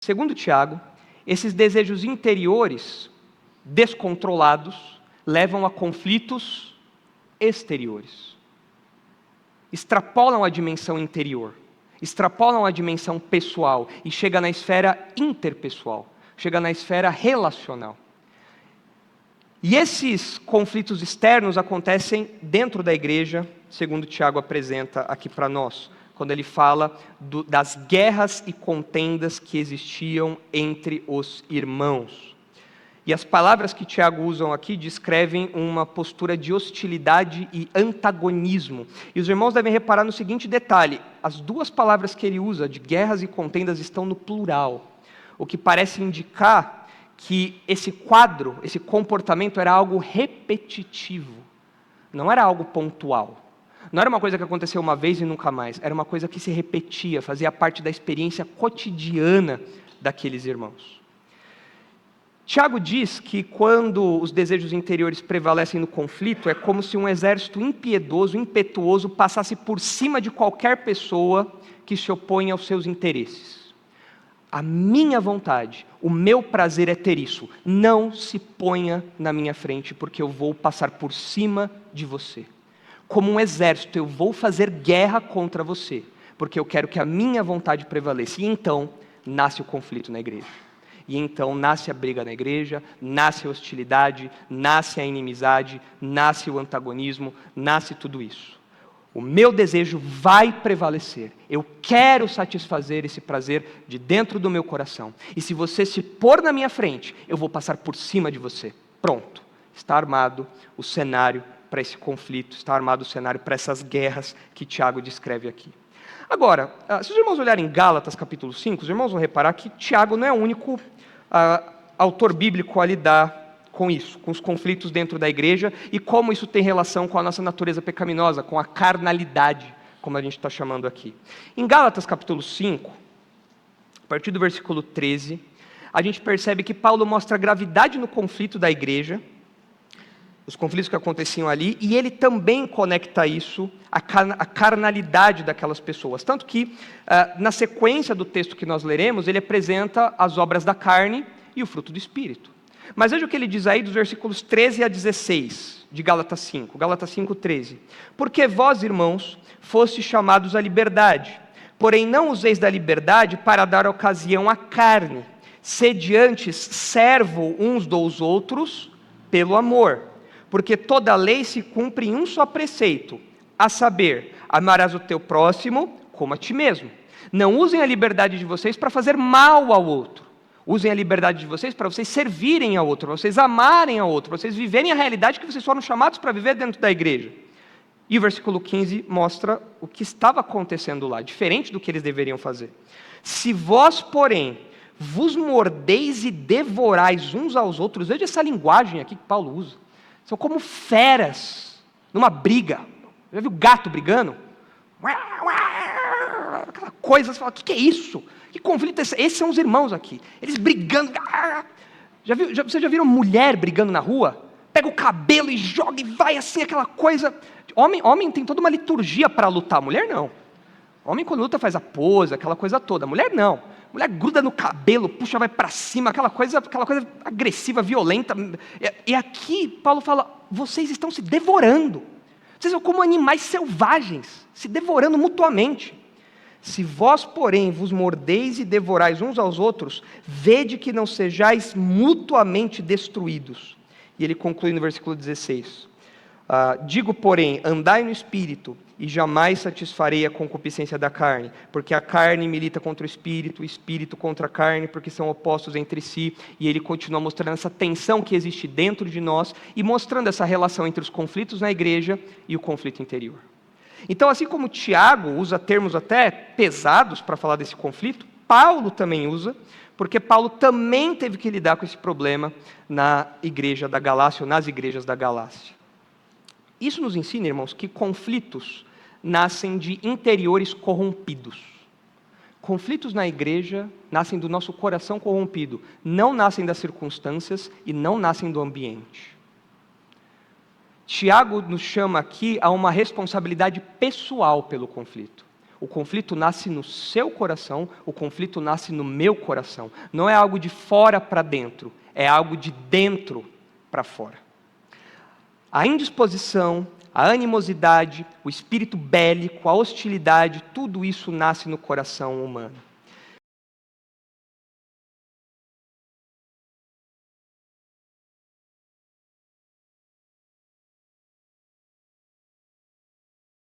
Segundo Tiago, esses desejos interiores, descontrolados, levam a conflitos exteriores. Extrapolam a dimensão interior, extrapolam a dimensão pessoal e chega na esfera interpessoal, chega na esfera relacional. E esses conflitos externos acontecem dentro da igreja, segundo Tiago apresenta aqui para nós, quando ele fala das guerras e contendas que existiam entre os irmãos. E as palavras que Tiago usa aqui descrevem uma postura de hostilidade e antagonismo. E os irmãos devem reparar no seguinte detalhe: as duas palavras que ele usa, de guerras e contendas, estão no plural, o que parece indicar que esse quadro, esse comportamento era algo repetitivo, não era algo pontual. Não era uma coisa que aconteceu uma vez e nunca mais, era uma coisa que se repetia, fazia parte da experiência cotidiana daqueles irmãos. Tiago diz que quando os desejos interiores prevalecem no conflito, é como se um exército impiedoso, impetuoso, passasse por cima de qualquer pessoa que se opõe aos seus interesses. A minha vontade, o meu prazer é ter isso. Não se ponha na minha frente, porque eu vou passar por cima de você. Como um exército, eu vou fazer guerra contra você, porque eu quero que a minha vontade prevaleça. E então, nasce o conflito na igreja. E então, nasce a briga na igreja, nasce a hostilidade, nasce a inimizade, nasce o antagonismo, nasce tudo isso. O meu desejo vai prevalecer. Eu quero satisfazer esse prazer de dentro do meu coração. E se você se pôr na minha frente, eu vou passar por cima de você. Pronto. Está armado o cenário para esse conflito, está armado o cenário para essas guerras que Tiago descreve aqui. Agora, se os irmãos olharem Gálatas capítulo 5, os irmãos vão reparar que Tiago não é o único autor bíblico a lidar com isso, com os conflitos dentro da igreja e como isso tem relação com a nossa natureza pecaminosa, com a carnalidade, como a gente está chamando aqui. Em Gálatas capítulo 5, a partir do versículo 13, a gente percebe que Paulo mostra a gravidade no conflito da igreja, os conflitos que aconteciam ali, e ele também conecta isso à carnalidade daquelas pessoas. Tanto que, na sequência do texto que nós leremos, ele apresenta as obras da carne e o fruto do Espírito. Mas veja o que ele diz aí dos versículos 13 a 16, de Gálatas 5, Gálatas 5, 13. Porque vós, irmãos, fostes chamados à liberdade, porém não useis da liberdade para dar ocasião à carne. Sede antes servo uns dos outros pelo amor. Porque toda a lei se cumpre em um só preceito, a saber, amarás o teu próximo como a ti mesmo. Não usem a liberdade de vocês para fazer mal ao outro. Usem a liberdade de vocês para vocês servirem ao outro, para vocês amarem ao outro, para vocês viverem a realidade que vocês foram chamados para viver dentro da igreja. E o versículo 15 mostra o que estava acontecendo lá, diferente do que eles deveriam fazer. Se vós, porém, vos mordeis e devorais uns aos outros, veja essa linguagem aqui que Paulo usa. São como feras numa briga. Já viu gato brigando? Aquela coisa, você fala, o que é isso? Que conflito é esse? Esses são os irmãos aqui. Eles brigando. Vocês já viram mulher brigando na rua? Pega o cabelo e joga e vai assim, aquela coisa. Homem tem toda uma liturgia para lutar. Mulher não. Homem quando luta faz a pose, aquela coisa toda. Mulher não. Mulher gruda no cabelo, puxa, vai para cima, aquela coisa agressiva, violenta. E aqui Paulo fala, vocês estão se devorando. Vocês são como animais selvagens, se devorando mutuamente. Se vós, porém, vos mordeis e devorais uns aos outros, vede que não sejais mutuamente destruídos. E ele conclui no versículo 16. Digo, porém, andai no Espírito, e jamais satisfarei a concupiscência da carne, porque a carne milita contra o Espírito contra a carne, porque são opostos entre si, e ele continua mostrando essa tensão que existe dentro de nós, e mostrando essa relação entre os conflitos na igreja e o conflito interior. Então, assim como Tiago usa termos até pesados para falar desse conflito, Paulo também usa, porque Paulo também teve que lidar com esse problema na igreja da Galácia, ou nas igrejas da Galácia. Isso nos ensina, irmãos, que conflitos nascem de interiores corrompidos. Conflitos na igreja nascem do nosso coração corrompido, não nascem das circunstâncias e não nascem do ambiente. Tiago nos chama aqui a uma responsabilidade pessoal pelo conflito. O conflito nasce no seu coração, o conflito nasce no meu coração. Não é algo de fora para dentro, é algo de dentro para fora. A indisposição, a animosidade, o espírito bélico, a hostilidade, tudo isso nasce no coração humano.